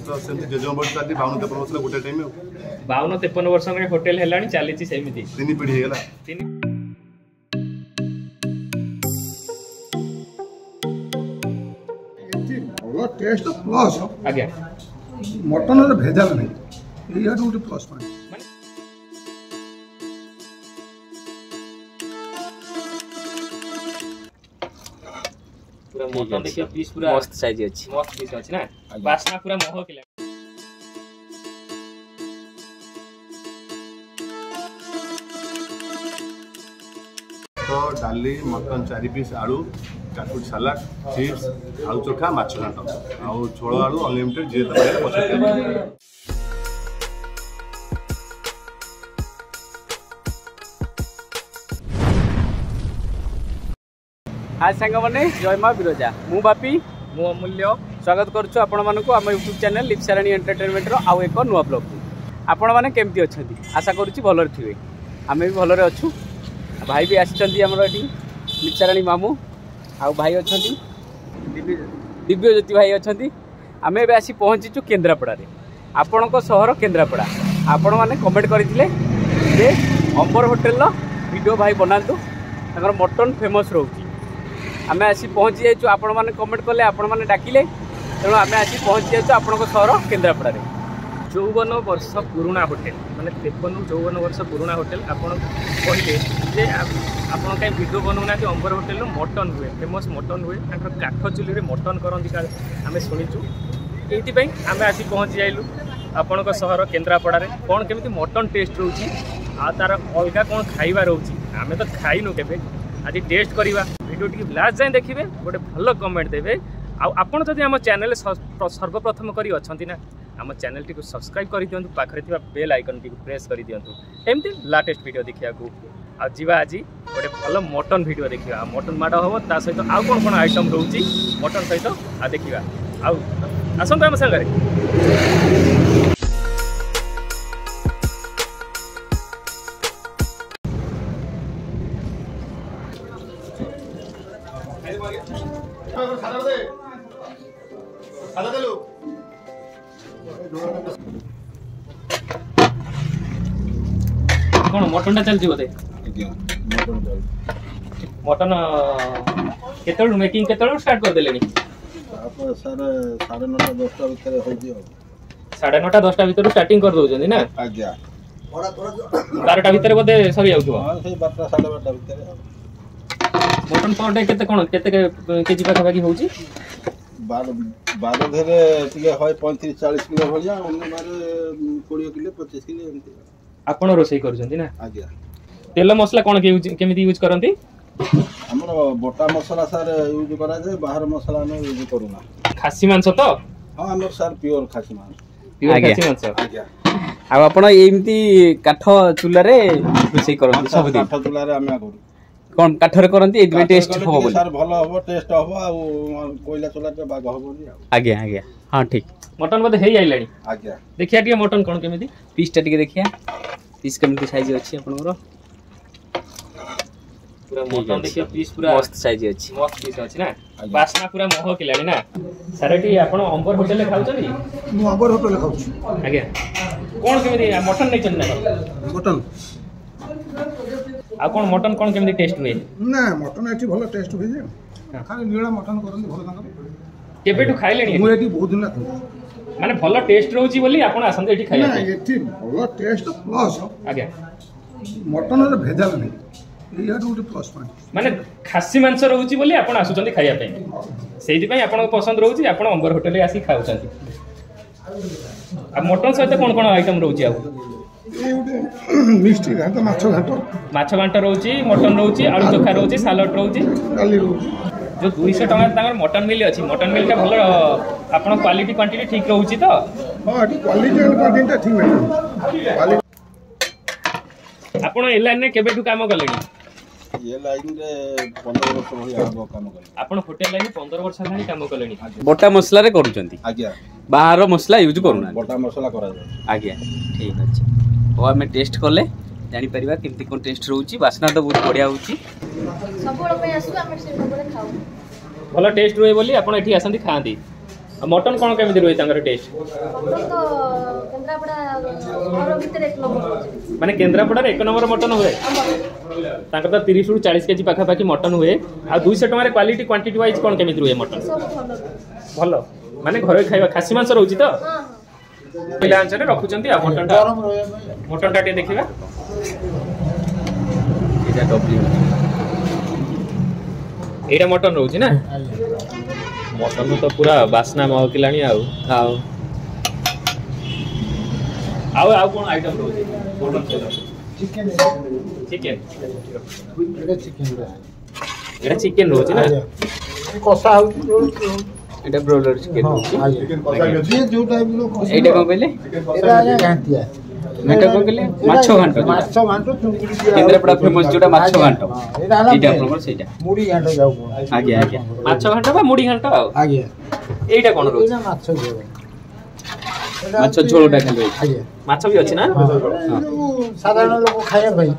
तो सेमती जेजो बड़ चली 52-53 वर्ष गोटे टाइम 52-53 वर्ष में होटल हेलानी चली सेमती 3 पीढ़ी हेगला टेस्ट प्लस आज्ञा मटन रे भेजाल नहीं ये गोटे प्लस पॉइंट पूरा मटन देखिए पीस पूरा मस्त साइज अछि मस्त पीस अछि ना वासना पूरा मोह किला तो डाली मटन 4 पीस आलू काकुड़ सलाड चिप्स आलू चोखा माछ घांट आउ छोड़ आलू अनलिमिटेड जे पछे आज सांग मैंने जय माँ बिरजा मु बापी मु अमूल्य स्वागत करुछु आपण मानकु आम यूट्यूब चैनल लिप्सा रानी एंटरटेनमेंट रो आउ एक नुआ ब्लॉग आपण माने केमती अछंती आशा करुछि भलरे थिबे आमे भी भलरे अछु भाई भी आछंती हमर एठी लिप्सा रानी मामू आउ भाई अछंती दिव्य ज्योति भाई अछंती आमे बे आसी पहुंचीचु केंद्रापड़ा रे आपणको शहर केंद्रापड़ा आपण माने कमेंट करथिले जे अंबर होटल रो वीडियो भाई बनातु ताकर मटन फेमस रहउची आमे आसी पहुंची जाइछु आपण माने कमेंट करले आपण माने डाकिले तेणु आमे आसी पहुंची जाइछु आपणको शहर केंद्रापड़ा रे 54 वर्ष पुराना होटल माने 53-54 वर्ष पुराना होटल आपण कहले जे आपण कहीं वीडियो बनाउना कि अंबर होटल मटन हुए फेमस मटन हुए काठ चुली रे मटन करंती आमे सुनिछु एति पई आमे आसी पहुंची जाइलु आपणको शहर केंद्रापड़ा रे कोन केमिति मटन टेस्ट रहउची आ तार अलगा कोन खाइबा रहउची आमे तो खाइनु केबे आज टेस्ट करवा वीडियो टी लास्ट जाए देखिए गोटे भल कमेंट देवे आपड़ जदि आम चैनल सर्वप्रथम करी अच्छी ना आम चैनल टी सब्सक्राइब कर दिंतु पाखे बेल आइकन टी प्रेस कर दिंतु एमती लाटेस्ट वीडियो देखा आज आज गोटे भल मटन वीडियो देखा मटन माड़ हम ता सहित आउ कौन कौन आइटम रोचे मटन सहित आ देखा आसतु आम सागर कौन मटन चलती बोधे मटन केत मेकिंग केत स्टार्ट कर देले साढ़े 9-10 भीतर स्टार्टिंग कर दउछन ना 12टा भीतर बोधे सरी जाउथबो मटन पर डे केते कोन केते केजी पाखा पाखी होउची 12 धरे तिके होय 35-40 किलो भलिया अन्य मारे 20 किलो 25 किलो एमती आपण रोसई करछंती ना आज्ञा तेल मसला कोन केमिति यूज करंती हमर बोटा मसला सर यूज करा जाय बाहर मसला न यूज करूना खासी मांस तो हां हमर सर प्योर खासी मांस प्योर खासी मांस आज्ञा आ आपण एमती काठ चुला रे रोसई करंती सब दिन काठ चुला रे हम करू कोन काठ रे करंती एदमे टेस्ट हो बोली सर भलो हो टेस्ट हो आ कोइला चुला रे बाग हो बोली आज्ञा आज्ञा हां ठीक मटन बोधे हेई आइलानी आज्ञा देखिया टिके मटन कोन केमिति पीस टा टिके देखिया पीस केमिति साइज अछि आपनरो पूरा मटन देखिए पीस पूरा मस्त साइज अछि मस्त पीस अछि ना वासना पूरा मोह किलानी ना सारेटी आपण अंबर होटल खाउ छनी मु अंबर होटल खाउ छी आज्ञा कोन केमिति मटन नै छन ना मटन आ कोन मटन कोन केमिति टेस्ट हुए ना मटन एठी भलो टेस्ट हुए जे खाली नीला मटन करंदी भलो तांकर केबेटु खाइलेनी मु एठी बहुत दिन खाउ माने भलो टेस्ट रहउची बोली आपण आसंते एठी खाइया ना एठी भलो टेस्ट प्लस आज्ञा मटन रे भेजाल नहीं ये गोटे प्लस पॉइंट माने खासी मांस रहउची बोली आपण आसुचंती खाइया पई सेहिति पई आपण पसंद रहउची आपण अंबर होटल रे आसी खाउचंती आ मटन सहित कोन कोन आइटम रहउची आ ये गोटे मिक्स घाट माछ घाट रहउची मटन रहउची आलू चोखा रहउची सालाड रहउची डाली रहउची जो 200 टका तांगर मटन मिल अछि मटन मिल का भलो आपण क्वालिटी क्वांटिटी ठीक रहउची तो हां क्वालिटी एंड क्वांटिटी ठीक है क्वालिटी आपण ए लाइन ने केबेटु काम कलेनी ये लाइन रे 15 वर्ष होई आबो काम कले आपण होटल लाइन 15 वर्ष लानी काम कलेनी बोटा मसला रे करूचंती आज्ञा बाहर मसला यूज करूना बोटा मसला करा जाय आज्ञा ठीक अछि हो हमें टेस्ट करले जानि परिबा केमती कोन टेस्ट रहउची वासना तो बहुत बढ़िया होउची सबोळ पे आसु हम से सबोळे खाऊ भलो टेस्ट होए बोली आपण एठी आसंती खांती मटन कौन केमिति रही तांकर टेस्ट माने केन्द्रापड़ा एक नंबर मटन हुए तांकर तो 30 ରୁ 40 केजी पाखापाखि मटन हुए आ 200 टका क्वालिटी क्वांटिटी वाइज कौन केमिति रुए मटन भल माने घर खाइबा खासी मांस रहउची तो पिला आंचरे रखुचंती आ मटन टा देखिबा एटा डबली एटा मटन रहउची ना मटन तो पूरा बास्ना महकिलाणी आउ कौन आइटम रहउची मटन चिकन एटा चिकन रहउची ना कसा होउची एटा ब्रोइलर चिकन रहउची ये जो टाइप लो एटा कोन कहले एटा आया घांटिया एटा कोन कहले माछो घांटो चुंगुड़ी केन्द्रापड़ा फेमस जोटा माछो घांटो एटा आला एटा आपनकर सेटा मुड़ी घांटो जाऊ आगे आगे माछो घांटो बा मुड़ी घांटो आगे एटा कोन रहउची एटा माछो झोल माछो झोलटा खाली आगे माछो भी अछि ना साधारण लोक खाया भाई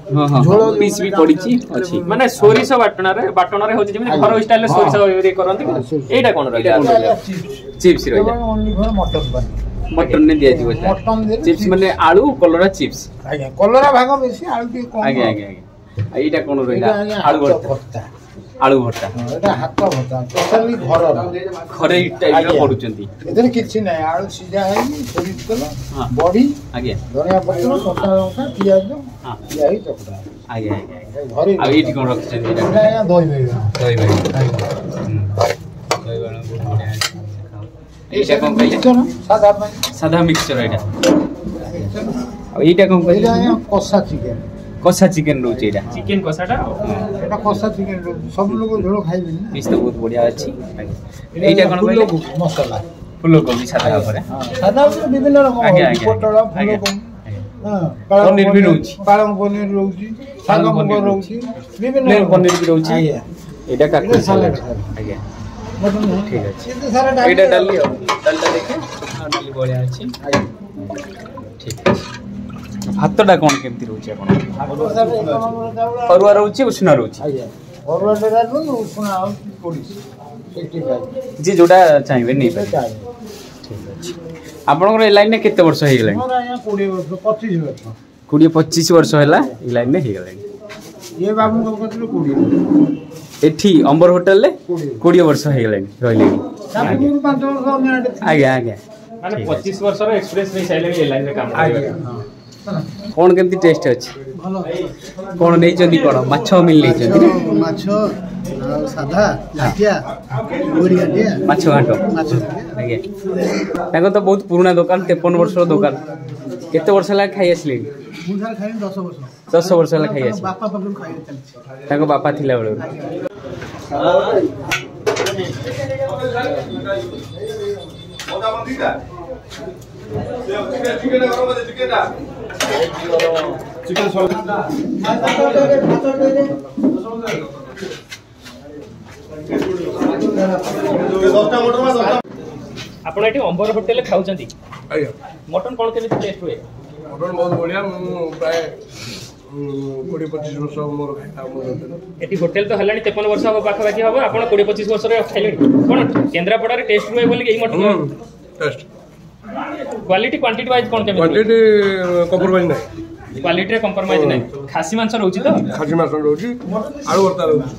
झोल पीस भी पड़ीची अछि माने सोरिस बाटना रे होछि जेमि घर स्टाइल रे सोरिस रे करंती एटा कोन रहइला चिप्स रहइला ओनली घर मटन बन मटन ने दिया जीवो मटन दे चिप्स माने आलू कलरा चिप्स आगे कलरा भाग बेसी आलू के कम आगे आगे आगे एटा कोन रहइला आलू भर्ता आलू भर्ता एटा हाथ भर्ता टोटली घर घरे टाइप रे पडुचंती एदर किछि नै आलू सीधा है सोरिस कल बॉडी आगे धनिया पत्ता कटा लଙ୍କା पियाज यही चकटा आगे आगे घरे आ एटी कोन रखछंती एटा एटा दही भाई दही भाई बहुत बढ़िया एटा कोन कहले सादा मिक्सचर एटा आ एटा कोन कहले एटा कसा चिकन रहउची एटा चिकन कसाटा एटा कसा चिकन सब लोग झोल खाइबे ना पीस तो बहुत बढ़िया अछि एटा कोन कहले मसाला फूलकोबी सादा ऊपर सादा विभिन्न रकम पोटल फूलकोबी पनीर भी रहउची पालक पनीर रहउची साग मुग रहउची विभिन्न पनीर भी रहउची एटा काकुड़ी सलाद आगे मटन ठीक अछि एते सारा एटा डाली डालटा देखे डाली बढ़िया अछि ठीक अछि भातटा कोन केमति रहउची आपण अरुआ रहउची उष्णा रहउची अरुआ डेरा नु उष्णा पड़ी 65 जी जोटा चाहिबे नै ठीक अछि आपनकर ए लाइन में केते वर्ष हे गेलै हमरा यहाँ 20 वर्ष 25 वर्ष 20-25 वर्ष होला ए लाइन में हे गेलै ये बाबू को कतले 20 एठी अंबर होटल ले 20 वर्ष हे गेलै रहले 5 वर्ष आगे आगे माने 25 वर्ष रो एक्सपीरियंस नै चाइले ए लाइन में काम आगे कोन केमति टेस्ट अछि भलो कोन नै चंदी कोन माछ मिल नै चंदी माछ सादा घाटिया गोरी घाटिया माछ घाटो माछ आगे ताको तो बहुत पुराना दुकान 53 वर्ष रो दुकान केते वर्ष ला खाइ आसले मुझार खाइ 10 वर्ष 10 वर्ष ला खाइ आसले बापा पकड़ खाइ चलछि ताको बापा थिला बेले आपण एठी अंबर होटल खाउचंती आया मटन कोन केमिति टेस्ट हुए मटन बहुत बढ़िया प्राय 20-25 वर्ष मोर खाइता मोर एटी होटल तो हलानी 53 वर्ष हो पाखा बाकी हो आपण 20-25 वर्ष रे खाइलेनी कोन केन्द्रापड़ा रे टेस्ट हुए बोली एई mutton taste quality quantity wise कोन केमिति क्वांटिटी कॉम्प्रोमाइज नाही क्वालिटी रे कंप्रोमाइज नाही खासी मांस रहउची तो खासी मांस रहउची आलू भर्ता रहउची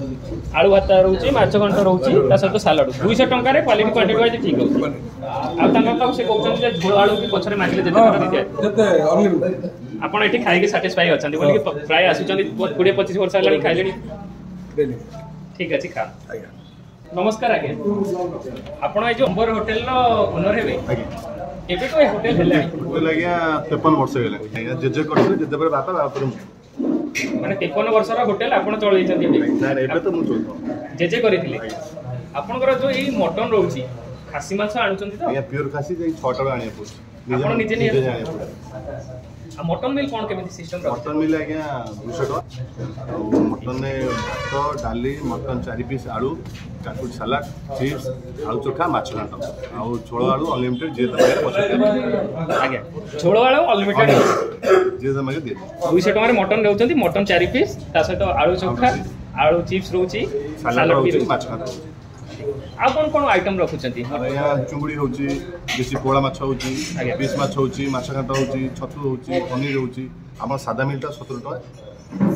आलू भात रहउची माछ घंट रहउची ता सहित सलाड 200 टंका रे क्वालिटी क्वांटिटी वाइज ठीक हो आ तांका का से कहउछन जे झोल आलू की पछरे माछले जते टका दिते जते अनलिमिटेड आपण एठी खाइ के सैटिस्फाई अछंती बोली कि प्राय आसुचंती 20-25 वर्ष हलानी खाइलेनी डेली ठीक अछि खा आया नमस्कार आगे आपण ए जो अंबर होटल नो ओनर हेबे एबे तो ए होटल हेलानी होटल आज्ञा 53 वर्ष हेला आज्ञा जेजे करथि जेते पर बापा बापर माने 53 वर्ष रा होटल आपण चलै छथि एबे ना एबे तो मु चलतो जेजे करिथिले आपनकर जो ई मटन रहउची खासी मांस आनुचंती तो आज्ञा प्योर खासी जे 6 टका आनिया पड़छ आपण निजे निजे नहीं आनिया पड़छ आ मटन मिल कोन केमिति सिस्टम मटन मिल आज्ञा 200 टका मटन ने भात डाली मटन 4 पीस आलू काकुड़ी सलाद चिप्स आलू चोखा माछ घांट आ छोड़ आलू अनलिमिटेड जे तमारे पछे आगे छोड़ आलू अनलिमिटेड जे तमारे दे 200 टका रे मटन रहउचंती मटन 4 पीस ता सहित आलू चोखा आलू चिप्स रहउची सलाद भी रहउची माछ घांट आ कौन आइटम रखुचंती यहाँ चुंगुड़ी होची देसी पोड़ा माछ होची पीस माछ होची माछ घांट होची छतु होची पनीर होची आम सादा मिलटा 70 टका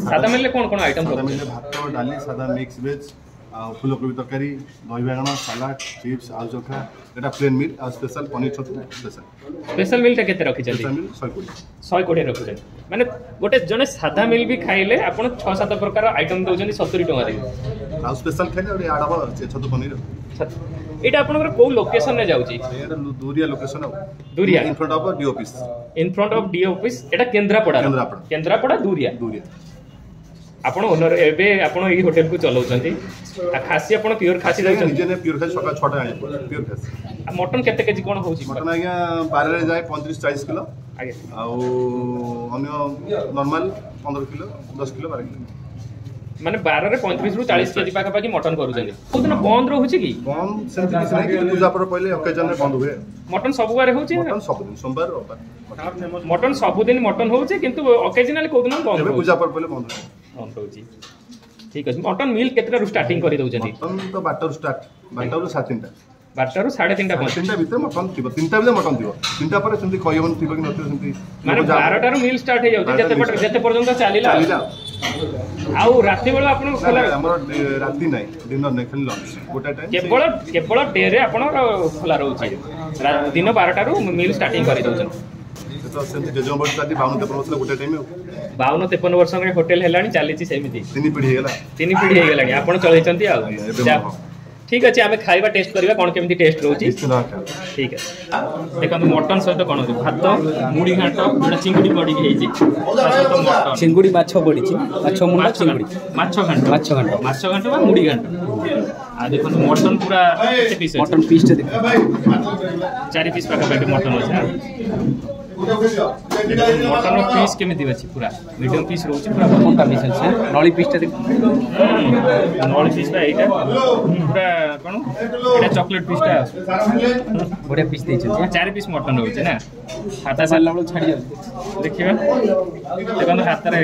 सादा मिलले कौन आइटम सादा मिलले भात डाली सादा मिक्स वेज फुलकोबी तरकारी दही बागण सलाड चिप्स आलू चोखा एटा प्लेन मिल आ स्पेशल पनीर छतु स्पेशल मिलटा केते रखिचंती स्पेशल मिल 120 रखुचंती माने गोटे जने सादा मिल भी खाइले आपण 6-7 प्रकार आइटम दउचंती 70 टका दे आ स्पेशल खाइले ओडी आडब छतु पनीर एटा आपनकर को लोकेशन ने जाउची एटा दूरिया लोकेशन दूरिया in front of the office एटा केंद्रापड़ा दूरिया आपण ओनर एबे आपण ई होटल को चलाउचंती आ खासी आपण प्योर खासी दउचंती निजे ने प्योर खासी सका 6टा आनी प्योर खासी आ मटन केते केजी कोन होउची मटन आज्ञा 12 रे जाय 35-40 किलो आगे आ अन्य नॉर्मल 15 किलो 10 किलो 12 किलो माने 12 रे 35 रु 40 केजी पाका पाकी मटन करूचंती कोदिन बंद रहउची की बंद सेंति किछ नै कि पूजा पर पहिले ओकेजन रे बंद हुए मटन सब बारे होउची मटन सब दिन सोमवार रविवार मटन सब दिन मटन होउची किंतु ओकेजनली कोदिन बंद एबे पूजा पर पहिले बंद होउची ठीक अछि मटन मिल केतरा रु स्टार्टिंग करि दउचंती मटन तो 12 रु स्टार्ट 12 रु 7:30 12 रु 3:30 पहुंच 3टा भीतर मटन थिबो 3टा भीतर मटन थिबो 3टा पर सेंति कहयबन थिबो कि नथिबो सेंति माने 12 टा रु मिल स्टार्ट हे जाउची जते पर्यंत चलिला आउ राति बेला आपण खोला हमर राति नै डिनर नै खाली लंच गोटा टाइम केवल डे रे आपण खोला रहउची दिन 12 टा रु मिल स्टार्टिंग करि दउचंती तो सेंति जेजो बड साथी 52-53 गोटा टाइम 52-53 वर्ष रे होटल हेलानी चालीची सेमिति तीन पीढ़ी हेला तीन पीढ़ी हे गेलानी आपण चलैचंती आ ठीक अछि आमे खाइबा टेस्ट करबा कोन केमति टेस्ट रहउची ठीक है देखंतु मटन सहित कोन भात मुड़ी घांट जोडा चिंगुडी पडी हेची मटन चिंगुडी माछ पडीची माछ मुंडा चिंगुडी माछ घांट बा मुड़ी घांट आ देखंतु मटन पूरा केते पीस मटन पीस ते देख 4 पीस पाका पाके मटन अछि मटन पीस केमिति अछि पूरा मीडियम पीस रहउची पूरा मोटा पीस अछि नळी पीस ते देख नळी पीस बा एटा पूरा कोन एटा चॉकलेट पीस ता बढ़िया पीस दै छै 4 पीस मटन रहउची ना हाता साला वाला छाडी जाउ देखिबा देखंतु हाथ रे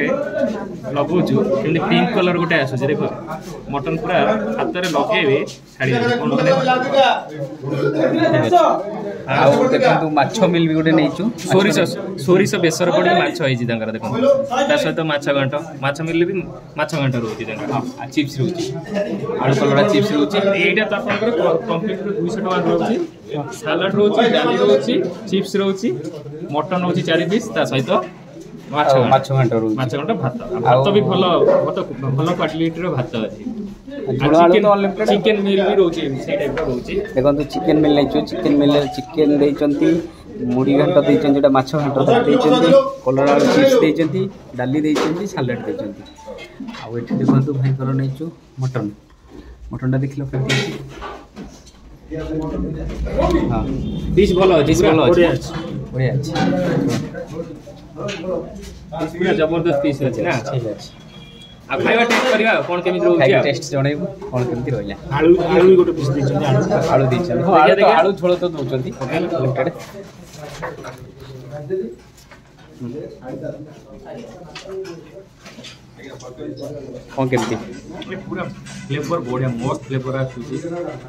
लगौछु केमि पिंक कलर गोटे आसु जे देखो मटन पूरा हाथ रे लगेबे छाडी जाउ कोन आ देखंतु माछ मिल भी गोटे नैचु सोरिस बेसर पड़ी माछ होइछि तांकर देखो ता सहित माछ मिलले भी माछ घांट रहउछि तांकर चिप्स रहउछि आलू कलरा चिप्स रहउछि एटा त आपनकर कंप्लीट 200 टका रहउछि सलाड रहउछि डाली रहउछि चिप्स रहउछि मटन रहउछि 4 पीस ता सहित माछ घांट रहउछि माछ घांट भात भी भलो क्वालिटी रो भात अछि चिकन मिल भी रहउछि से टाइप रो रहउछि देखंतु चिकन मिल नैचु चिकन मिल चिकन दैचंती मुड़ी घांट दैचंती जेटा माछ घांट दैचंती कलरा चिप्स दैचंती डाली दैचंती सलाड दैचंती आ एठी देखंतु भाई कर नैचु मटन देखिलो केमति हां डिश भलो अछि बढ़िया अछि पूरा जबरदस्त पीस अछि ना ठीक अछि आ खाइबा टेस्ट करिया कोन केमि रहउछि खाइबा टेस्ट जणैबो कोन केमति रहइला आलू गोटे पीस दैछन आलू दैछन हो आलू झोल तो दउचंती लिमिटेड कोन केमति पूरा फ्लेवर बढ़िया मस्त फ्लेवर आछुछि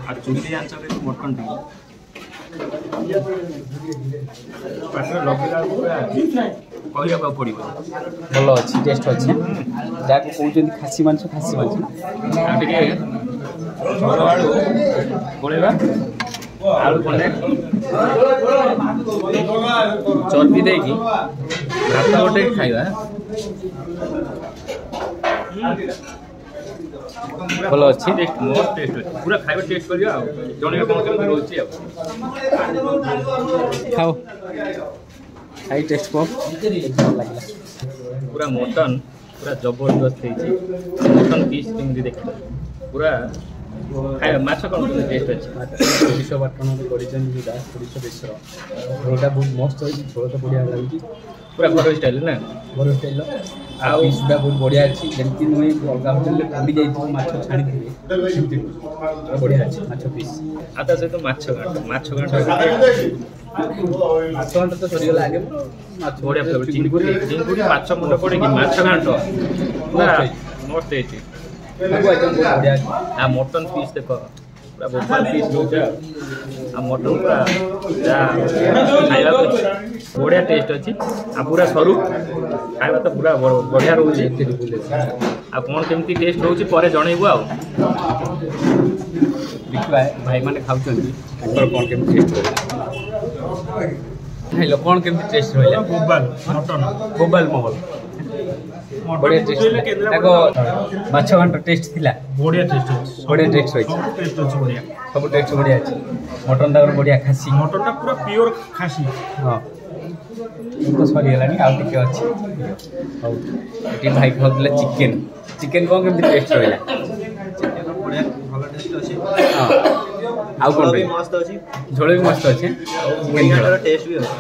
आ चुली आंचरे मटन टी पात्र लगेला पूरा कहया पड़िबो भलो अछि टेस्ट अछि जाक कहउचंती खासी मांस आ टिके झोल आलू गोळेबा आलू खंडे चर्बी देकी भात गोटे खाइबा भलो अछि टेस्ट मस्त टेस्ट अछि पूरा खाइबा टेस्ट करिया जणे कोन केमि रहउछि खाओ खाई टेस्ट को लागला पूरा मटन पूरा जबरदस्त हेछि मटन पीस केमि देख पूरा खाइबा माछ कोन टेस्ट अछि ओडिशा बाटन करिचन जुदा ओडिशा बेसर रोटा बहुत मस्त होई झोल तो बढ़िया लागुची पूरा घर स्टाइल ना घर स्टाइल आ पीसुडा बहुत बढ़िया अछि जेंति नुई अलगा होटल ले पड़ी जाइतो माछ छाणी दिबे सेंति बढ़िया अछि माछ पीस आता से तो माछ घाट तो सरियो लागे माछ बढ़िया फ्लेवर चिंगुड़ी माछ मुंड पड़े कि माछ घाट पूरा मस्त हेछि आ मटन पीस देखो भोपाल पीस रोचे आ मटन पूरा खाइबा बढ़िया टेस्ट अच्छी आ पूरा सरू खाइबा तो पूरा बढ़िया रोचे आ कौन केमती टेस्ट रोचे पर जनइबू आ भाई मैंने खाऊँ कौन केमती टेस्ट खाइल कौन केमती टेस्ट रहा भोपाल मटन भोपाल मोबाइल बढ़िया टेस्ट माछ घंटा टेस्ट थिला बढ़िया टेस्ट बढ़िया टेस्ट रही बढ़िया सब टेस्ट बढ़िया अच्छी मटन टा बढ़िया खासी मटन टा पूरा प्योर खासी हाँ तो सरीगलानी आउ टिके अच्छी हौ ये भाई खाऊला चिकेन चिकेन कौन केमती टेस्ट रहा बढ़िया भल टेस्ट अच्छी हाँ आउ कौन भी मस्त अच्छी झोल भी मस्त अच्छे मुड़ी घंटार टेस्ट भी अच्छी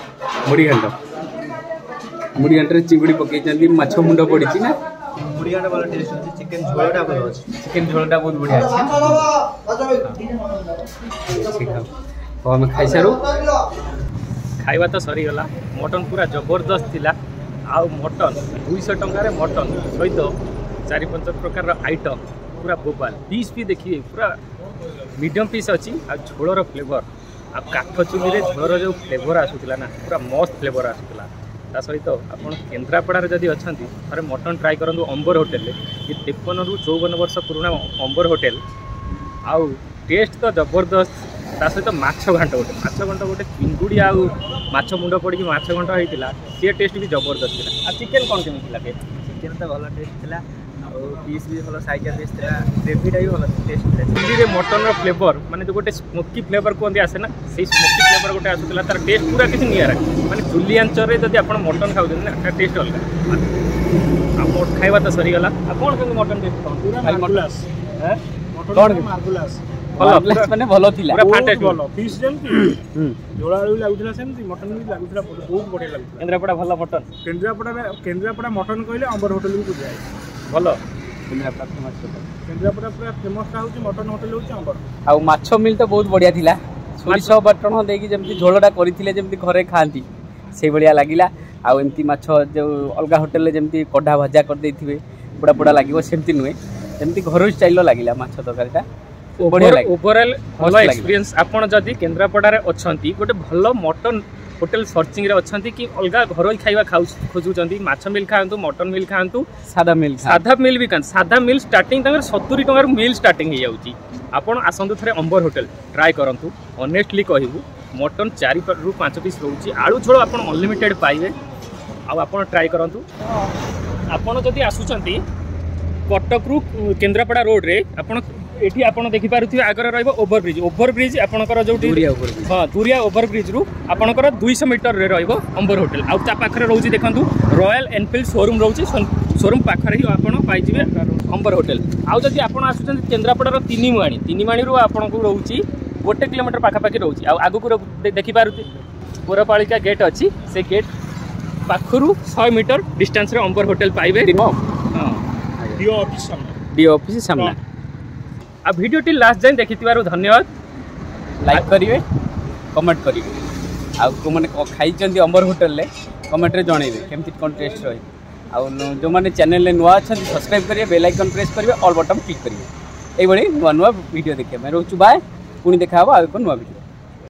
मुड़ी घंटा चिंगुड़ी पकई माछ मुंड पड़ी ना मुड़ी घंटा भल टेस्ट अच्छी चिकेन झोलटा भल अच्छी चिकेन झोलटा बहुत बढ़िया अच्छे आम खाई सारू खाइबा तो सरीगला मटन पूरा जबरदस्त थिला आउ मटन 200 टंकार मटन सहित 4-5 प्रकार आइटम पूरा भोपाल पीस भी देखिए पूरा मीडियम पीस अच्छी आ झोलर फ्लेवर आ काठ चुली झोलर जो फ्लेवर आसूला ना पूरा मस्त फ्लेवर आसूला ता सहित आप केन्द्रापड़ा जदि अच्छा थे मटन ट्राए करूँ अंबर होटेल ये 53 ରୁ 54 वर्ष पुराना अंबर होटेल आउ टेस्ट तो जबरदस्त ता सहित माछ घाट गोटे चिंगुड़ी आउ माछ मुंड पड़ी माछ घाट होता सी टेस्ट भी जबरदस्त था आ चिकेन कौन केमी लगे चिकेन तो भल टेस्ट था पीस भी भल साइजा पीस था ग्रेवीटा भी भल टेस्ट था चिल्ली मटन फ्लेवर माने जो गोटे स्मोकी फ्लेवर कहते आसे ना से स्मोकी फ्लेवर गोटे आसूला तार टेस्ट पूरा किसी निरा माने चुली आंचर जब आप मटन खाऊँ ना टेस्ट अलग खाइबा तो सरीगला कौन केमी मटन टेस्ट माने भलो थिला पूरा फैंटास्टिक भल फिश जेमती जोड़ा भी लागुला सेमती मटन भी लागुला बहुत बढ़िया लागुला केन्द्रापड़ा भल मटन केन्द्रापड़ा मटन कहले अंबर होटल को बुझाए भल केन्द्रापड़ा पूरा फेमस होची मटन होटल होची अंबर आ माछ मिल तो बहुत बढ़िया थिला सोरिष बटन देकी जेमती झोलटा करिथिले जेमती घरे खांती से बढ़िया लागिला आ एमती माछ जो अलगा होटल रे जेमती कढ़ा भजा कर देथिबे पुड़ा पुड़ा लागिवो सेमती नुए जेमती घर स्टाइल लागिला माछ तरकारीटा ओवरऑल भल एक्सपीरियंस आपण जदि केन्द्रापड़ा अच्छी गोटे भल मटन होटेल सर्चिंग रे अच्छी कि अलग घर खाइबा खोजुंट माछ मिल खातु मटन मिल खातु सादा मिल भी खाते सादा मिल स्टार्टिंग 70 टंकार मिल स्टार्टिंग हो जाऊँगी आपड़ आसतु थे अंबर होटेल ट्राए करूँ ऑनेस्टली कहूँ मटन 4 ରୁ 5 पीस रोचे आलू झोल आप अनलिमिटेड पाइबे आप ट्राए करूँ आपड़ जदि आसुंच कटक रु केन्द्रापड़ा रोड रे आपड़ एठी आपण देखि पारुथिबे आगर रहइबो ओभर ब्रिज आपणकर जो हाँ तुरिया ओभर ब्रिज रु आपणकर 200 मीटर रे रहइबो अंबर होटेल आउ ता पाखरे रहउची देखंतु रॉयल एनफील्ड शोरूम रहउची शोरूम पाखरे ही आपण पाइ जिवे अंबर होटेल आउ जदि आपण आसुचन केन्द्रापड़ा रो तीनिमाणी रु आपण को रहउची 1 किलोमीटर पाखा पाखी रहउची आउ आगु को देखि पारुथि पुरपालिका गेट अछि से गेट पाखरु 100 मीटर डिस्टेंस रे अंबर होटेल पाइबे हां डी ऑफिस सामने आ वीडियोटी लास्ट जाए देखि धन्यवाद लाइक करिवे कमेंट करिवे आ को माने खाई चंदी अंबर होटल ले कमेंट रे जणैबे केमति कोन टेस्ट रही आ जो माने चैनल ले नुआ अच्छा सब्सक्राइब करिवे बेल आइकन प्रेस करिवे ऑल बटन क्लिक करिवे एई बडी नुआ वीडियो देखिए मैं रोचु बाय पुणी देखा आ नुआ वीडियो।